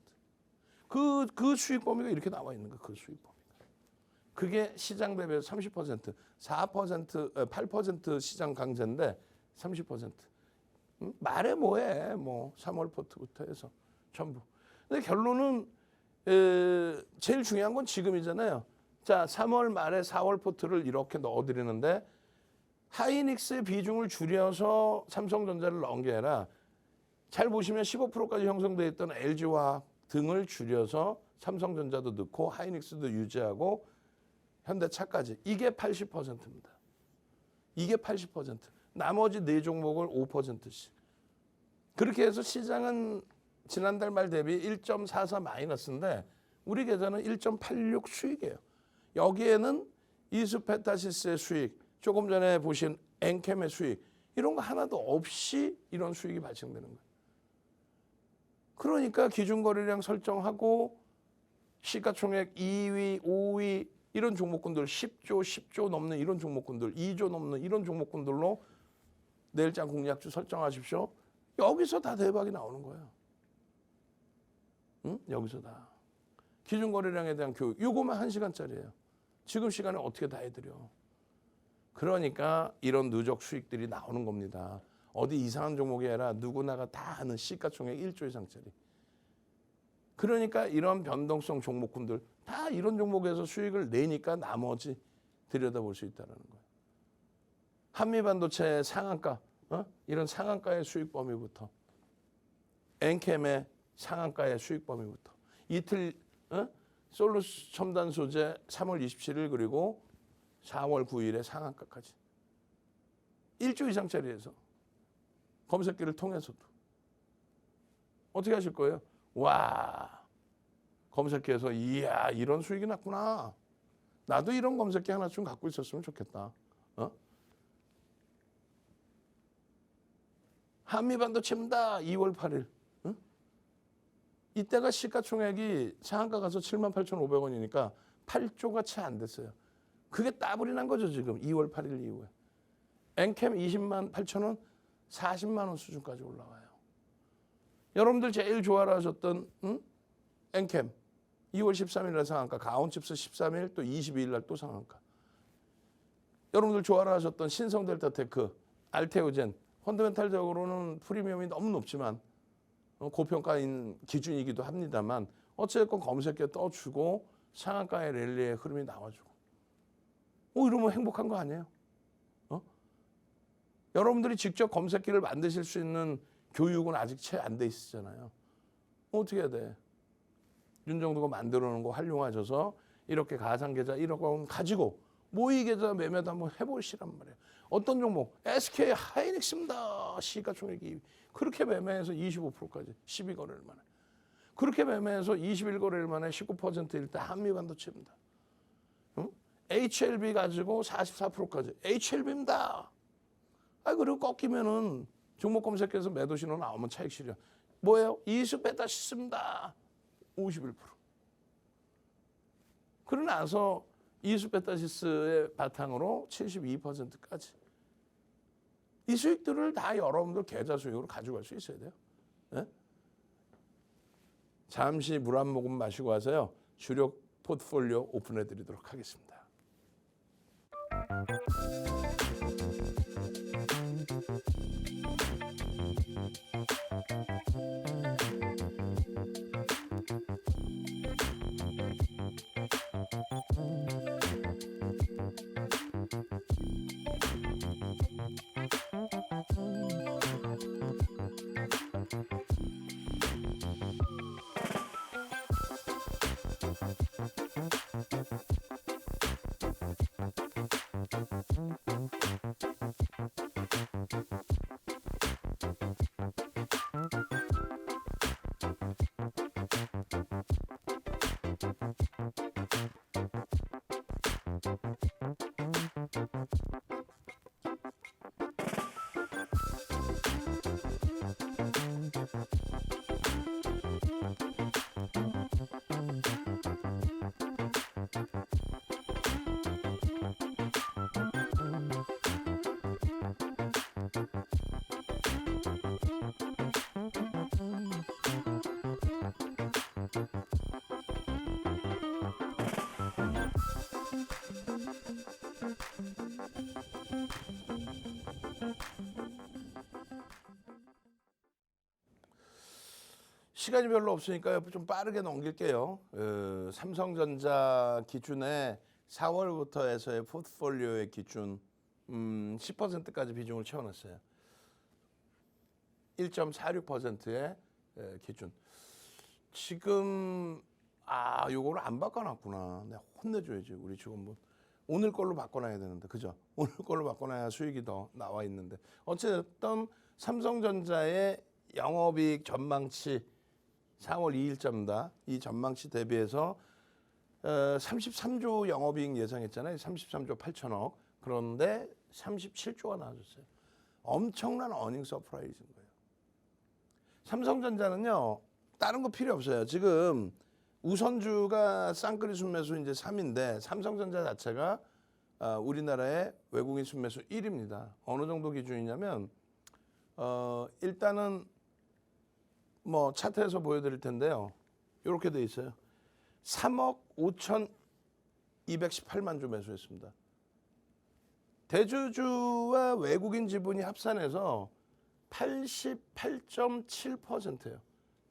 그 수익 범위가 이렇게 나와 있는 거예요. 그 수익 범위가. 그게 시장 대비해서 30%, 4%, 8% 시장 강세인데 30%. 말해 뭐해. 뭐 3월 포트부터 해서 전부. 근데 결론은 제일 중요한 건 지금이잖아요. 자, 3월 말에 4월 포트를 이렇게 넣어드리는데 하이닉스의 비중을 줄여서 삼성전자를 넣은 게 아니라 잘 보시면 15%까지 형성되어 있던 LG화학 등을 줄여서 삼성전자도 넣고 하이닉스도 유지하고 현대차까지. 이게 80%입니다. 이게 80%. 나머지 4종목을 5%씩. 그렇게 해서 시장은 지난달 말 대비 1.44 마이너스인데 우리 계좌는 1.86 수익이에요. 여기에는 이수페타시스의 수익, 조금 전에 보신 엔캠의 수익, 이런 거 하나도 없이 이런 수익이 발생되는 거예요. 그러니까 기준거래량 설정하고 시가총액 2위, 5위 이런 종목군들 10조 넘는 이런 종목군들 2조 넘는 이런 종목군들로 내일장 공략주 설정하십시오. 여기서 다 대박이 나오는 거예요. 응? 여기서 다. 기준거래량에 대한 교육. 이거만 1시간짜리예요. 지금 시간에 어떻게 다 해드려. 그러니까 이런 누적 수익들이 나오는 겁니다. 어디 이상한 종목이 아니라 누구나가 다 아는 시가총액 1조 이상짜리. 그러니까 이런 변동성 종목군들 다 이런 종목에서 수익을 내니까 나머지 들여다볼 수 있다는 거예요. 한미반도체 상한가, 이런 상한가의 수익 범위부터 엔캠의 상한가의 수익 범위부터 이틀 솔루스 첨단 소재 3월 27일 그리고 4월 9일에 상한가까지 1조 이상짜리에서 검색기를 통해서도 어떻게 하실 거예요? 와, 검색기에서 이야 이런 수익이 났구나. 나도 이런 검색기 하나 좀 갖고 있었으면 좋겠다. 한미반도체입니다. 2월 8일. 이때가 시가총액이 상한가 가서 78,500원이니까 8조가 채 안 됐어요. 그게 따블이 난 거죠 지금 2월 8일 이후에. 엔캠 20만 8천 원, 40만 원 수준까지 올라와요. 여러분들 제일 좋아라 하셨던 엔캠 2월 13일 날 상한가, 가온칩스 13일 또 22일 날 또 상한가. 여러분들 좋아라 하셨던 신성델타테크, 알테오젠 펀더멘탈적으로는 프리미엄이 너무 높지만 고평가인 기준이기도 합니다만 어쨌든 검색기에 떠주고 상한가의 랠리의 흐름이 나와주고 이러면 행복한 거 아니에요? 여러분들이 직접 검색기를 만드실 수 있는 교육은 아직 채 안 돼 있으잖아요. 어떻게 해야 돼? 윤정도가 만들어 놓은 거 활용하셔서 이렇게 가상계좌 1억 원 가지고 모의계좌 매매도 한번 해보시란 말이에요. 어떤 종목? SK 하이닉스입니다. 시가총액이 그렇게 매매해서 25%까지 12거래일 만에. 그렇게 매매해서 21거래일 만에 19%일 때 한미반도체입니다. HLB 가지고 44%까지 HLB입니다. 그리고 꺾이면은 종목 검색해서 매도 신호 나오면 차익 실현. 뭐예요? 이수페타시스입니다. 51%. 그러고 나서 이수페타시스의 바탕으로 72%까지. 이 수익들을 다 여러분들 계좌 수익으로 가져갈 수 있어야 돼요. 네? 잠시 물 한 모금 마시고 와서요. 주력 포트폴리오 오픈해 드리도록 하겠습니다. 시간이 별로 없으니까 좀 빠르게 넘길게요. 삼성전자 기준에 4월부터에서의 포트폴리오의 기준 10%까지 비중을 채워놨어요. 1.46%의 기준. 지금 요거를 안 바꿔놨구나. 내가 혼내줘야지 우리 직원분. 오늘 걸로 바꿔놔야 되는데, 그죠? 오늘 걸로 바꿔놔야 수익이 더 나와 있는데. 어쨌든 삼성전자의 영업이익 전망치 4월 2일자입니다. 이 전망치 대비해서 33조 영업이익 예상했잖아요. 33조 8천억. 그런데 37조가 나와줬어요. 엄청난 어닝 서프라이즈인 거예요. 삼성전자는요, 다른 거 필요 없어요. 지금 우선주가 쌍끌이 순매수 이제 3인데 삼성전자 자체가 우리나라의 외국인 순매수 1위입니다. 어느 정도 기준이냐면 일단은 뭐 차트에서 보여드릴 텐데요. 이렇게 돼 있어요. 3억 5,218만 주 매수했습니다. 대주주와 외국인 지분이 합산해서 88.7%예요.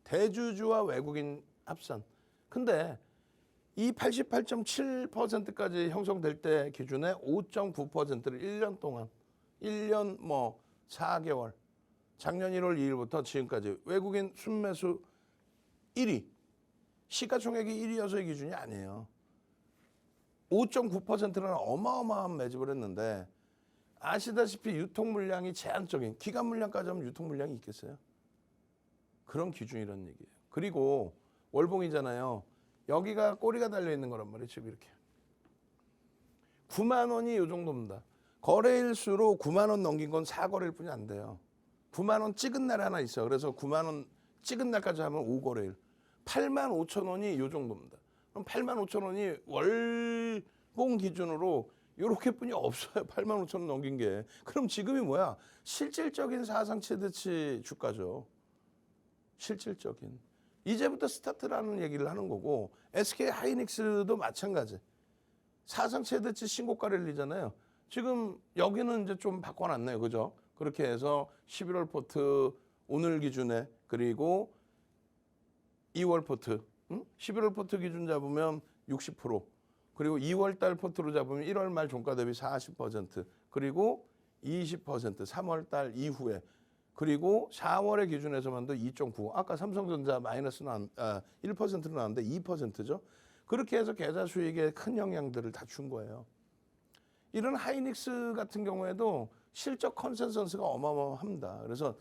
대주주와 외국인 합산. 근데 이 88.7%까지 형성될 때 기준에 5.9%를 1년 동안, 1년 뭐 4개월, 작년 1월 2일부터 지금까지 외국인 순매수 1위, 시가총액이 1위여서의 기준이 아니에요. 5.9%라는 어마어마한 매집을 했는데 아시다시피 유통 물량이 제한적인, 기간 물량까지 하면 유통 물량이 있겠어요? 그런 기준이라는 얘기예요. 그리고 월봉이잖아요. 여기가 꼬리가 달려 있는 거란 말이에요. 지금 이렇게 9만 원이 이 정도입니다. 거래일수로 9만 원 넘긴 건 4거래일 뿐이 안 돼요. 9만 원 찍은 날 하나 있어. 그래서 9만 원 찍은 날까지 하면 5거래일. 8만 5천 원이 이 정도입니다. 그럼 8만 5천 원이 월봉 기준으로 이렇게뿐이 없어요. 8만 5천 원 넘긴 게. 그럼 지금이 뭐야? 실질적인 사상 최대치 주가죠. 실질적인. 이제부터 스타트라는 얘기를 하는 거고, SK 하이닉스도 마찬가지. 사상 최대치 신고가를 일리잖아요. 지금 여기는 이제 좀 바꿔놨네요. 그죠? 그렇게 해서 11월 포트 오늘 기준에, 그리고 2월 포트, 11월 포트 기준 잡으면 60%, 그리고 2월 달 포트로 잡으면 1월 말 종가 대비 40%, 그리고 20% 3월 달 이후에, 그리고 4월의 기준에서만도 2.9. 아까 삼성전자 마이너스 1%로 나왔는데 2%죠. 그렇게 해서 계좌 수익에 큰 영향들을 다 준 거예요. 이런 하이닉스 같은 경우에도 실적 컨센서스가 어마어마합니다. 그래서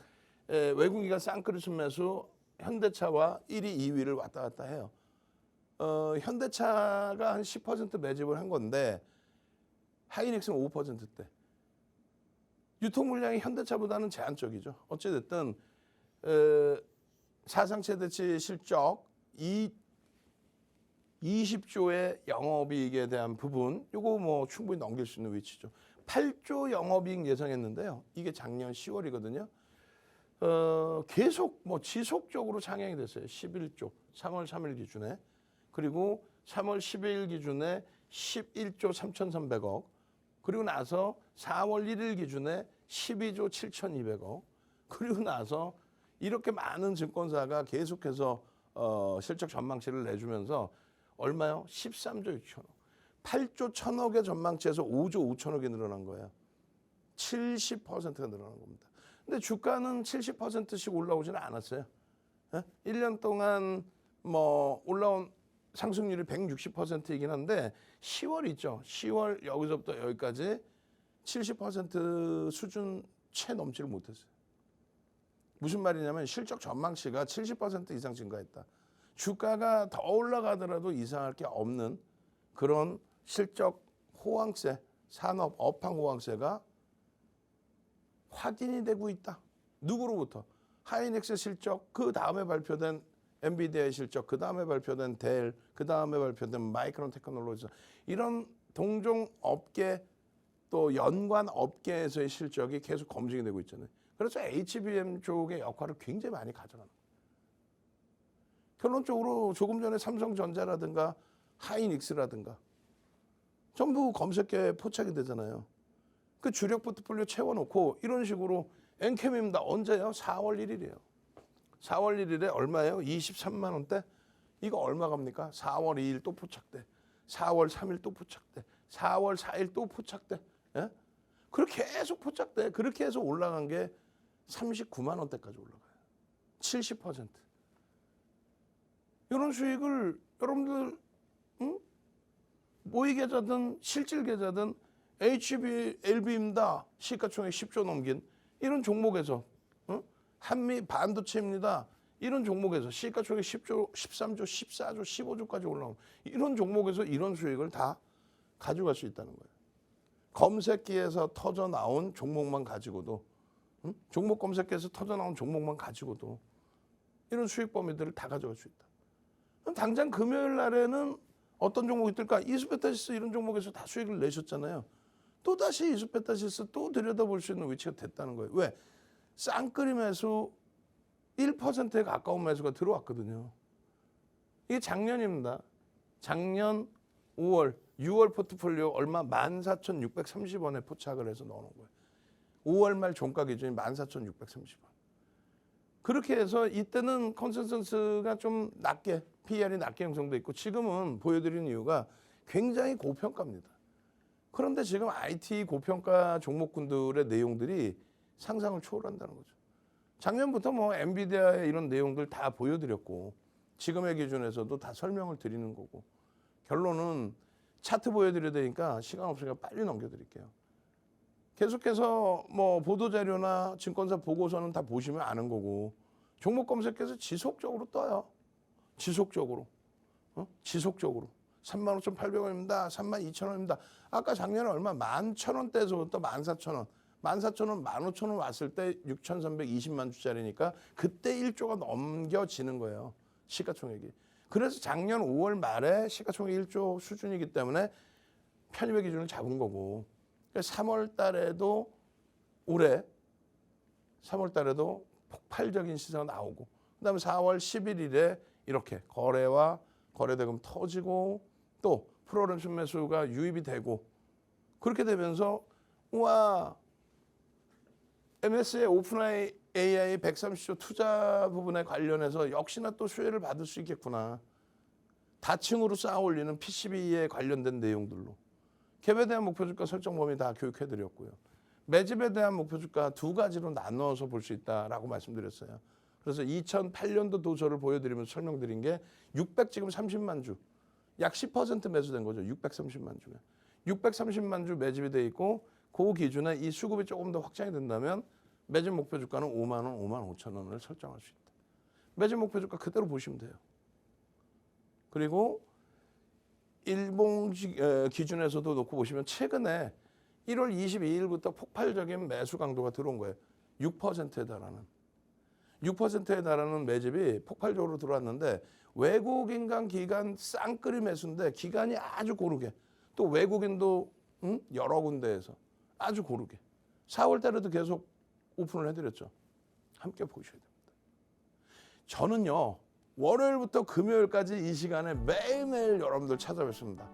외국인과 쌍끌이 순매수 현대차와 1위, 2위를 왔다 갔다 해요. 현대차가 한 10% 매집을 한 건데 하이닉스는 5%대. 유통 물량이 현대차보다는 제한적이죠. 어찌됐든 사상 최대치 실적 20조의 영업이익에 대한 부분, 요거 뭐 충분히 넘길 수 있는 위치죠. 8조 영업이익 예상했는데요. 이게 작년 10월이거든요. 계속 뭐 지속적으로 상향이 됐어요. 11조, 3월 3일 기준에. 그리고 3월 12일 기준에 11조 3,300억. 그리고 나서 4월 1일 기준에 12조 7,200억. 그리고 나서 이렇게 많은 증권사가 계속해서 실적 전망치를 내주면서 얼마요? 13조 6천억. 8조 1천억의 전망치에서 5조 5천억이 늘어난 거예요. 70%가 늘어난 겁니다. 근데 주가는 70%씩 올라오지는 않았어요. 1년 동안 뭐 올라온 상승률이 160%이긴 한데 10월 있죠. 10월 여기서부터 여기까지 70% 수준 채 넘지를 못했어요. 무슨 말이냐면 실적 전망치가 70% 이상 증가했다. 주가가 더 올라가더라도 이상할 게 없는 그런 실적 호황세, 산업 업황 호황세가 확인이 되고 있다. 누구로부터? 하이닉스 실적, 그 다음에 발표된 엔비디아의 실적, 그 다음에 발표된 델, 그 다음에 발표된 마이크론 테크놀로지, 이런 동종 업계 또 연관 업계에서의 실적이 계속 검증이 되고 있잖아요. 그래서 HBM 쪽의 역할을 굉장히 많이 가져가는 거예요. 결론적으로 조금 전에 삼성전자라든가 하이닉스라든가 전부 검색계에 포착이 되잖아요. 그 주력 포트폴리오 채워놓고 이런 식으로 엔캠입니다. 언제요? 4월 1일이에요. 4월 1일에 얼마예요? 23만 원대? 이거 얼마 갑니까? 4월 2일 또 포착돼. 4월 3일 또 포착돼. 4월 4일 또 포착돼. 예? 그렇게 계속 포착돼. 그렇게 해서 올라간 게 39만 원대까지 올라가요. 70%. 이런 수익을 여러분들 모의 계좌든 실질 계좌든 HBLB입니다. 시가총액 10조 넘긴 이런 종목에서 한미 반도체입니다. 이런 종목에서 시가총액 10조, 13조, 14조, 15조까지 올라오면 이런 종목에서 이런 수익을 다 가져갈 수 있다는 거예요. 검색기에서 터져 나온 종목만 가지고도 종목 검색기에서 터져 나온 종목만 가지고도 이런 수익 범위들을 다 가져갈 수 있다. 그럼 당장 금요일 날에는 어떤 종목이 뜰까? 이수베타시스 이런 종목에서 다 수익을 내셨잖아요. 또다시 이수베타시스 또 들여다볼 수 있는 위치가 됐다는 거예요. 왜? 쌍끌이 매수 1%에 가까운 매수가 들어왔거든요. 이게 작년입니다. 작년 5월, 6월 포트폴리오 얼마 14,630원에 포착을 해서 넣어놓은 거예요. 5월 말 종가 기준이 14,630원. 그렇게 해서 이때는 컨센서스가 좀 낮게, PER이 낮게 형성돼 있고 지금은 보여드리는 이유가 굉장히 고평가입니다. 그런데 지금 IT 고평가 종목군들의 내용들이 상상을 초월한다는 거죠. 작년부터 뭐 엔비디아의 이런 내용들 다 보여드렸고 지금의 기준에서도 다 설명을 드리는 거고 결론은 차트 보여드려야 되니까 시간 없으니까 빨리 넘겨드릴게요. 계속해서 뭐 보도자료나 증권사 보고서는 다 보시면 아는 거고 종목 검색해서 지속적으로 떠요. 지속적으로. 지속적으로. 35,800원입니다. 32,000원입니다. 아까 작년에 얼마? 11,000원대에서부터 14,000원. 14,000원, 15,000원 왔을 때 6,320만 주짜리니까 그때 1조가 넘겨지는 거예요. 시가총액이. 그래서 작년 5월 말에 시가총액 1조 수준이기 때문에 편입의 기준을 잡은 거고 3월 달에도 올해 3월 달에도 폭발적인 시세가 나오고 그다음에 4월 11일에 이렇게 거래와 거래대금 터지고 또 프로그램 매수가 유입이 되고 그렇게 되면서 우와 MS의 오픈 AI 130조 투자 부분에 관련해서 역시나 또 수혜를 받을 수 있겠구나. 다층으로 쌓아 올리는 PCB에 관련된 내용들로. 갭에 대한 목표주가 설정 범위 다 교육해드렸고요. 매집에 대한 목표주가 두 가지로 나눠서 볼 수 있다라고 말씀드렸어요. 그래서 2008년도 도서를 보여드리면서 설명드린 게 600 지금 30만 주. 약 10% 매수된 거죠. 630만 주면. 630만 주 매집이 돼 있고 그 기준에 이 수급이 조금 더 확장이 된다면 매집 목표 주가는 5만 원, 5만 5천 원을 설정할 수 있다. 매집 목표 주가 그대로 보시면 돼요. 그리고 일봉 기준에서도 놓고 보시면 최근에 1월 22일부터 폭발적인 매수 강도가 들어온 거예요. 6%에 달하는. 6%에 달하는 매집이 폭발적으로 들어왔는데 외국인 기관 쌍끌이 매수인데 기간이 아주 고르게 또 외국인도 여러 군데에서 아주 고르게 4월 달에도 계속 오픈을 해드렸죠. 함께 보셔야 됩니다. 저는요 월요일부터 금요일까지 이 시간에 매일매일 여러분들 찾아뵙습니다.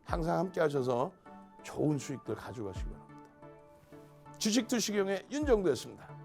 항상 함께 하셔서 좋은 수익들 가져가시기 바랍니다. 주식 투시경의 윤정도였습니다.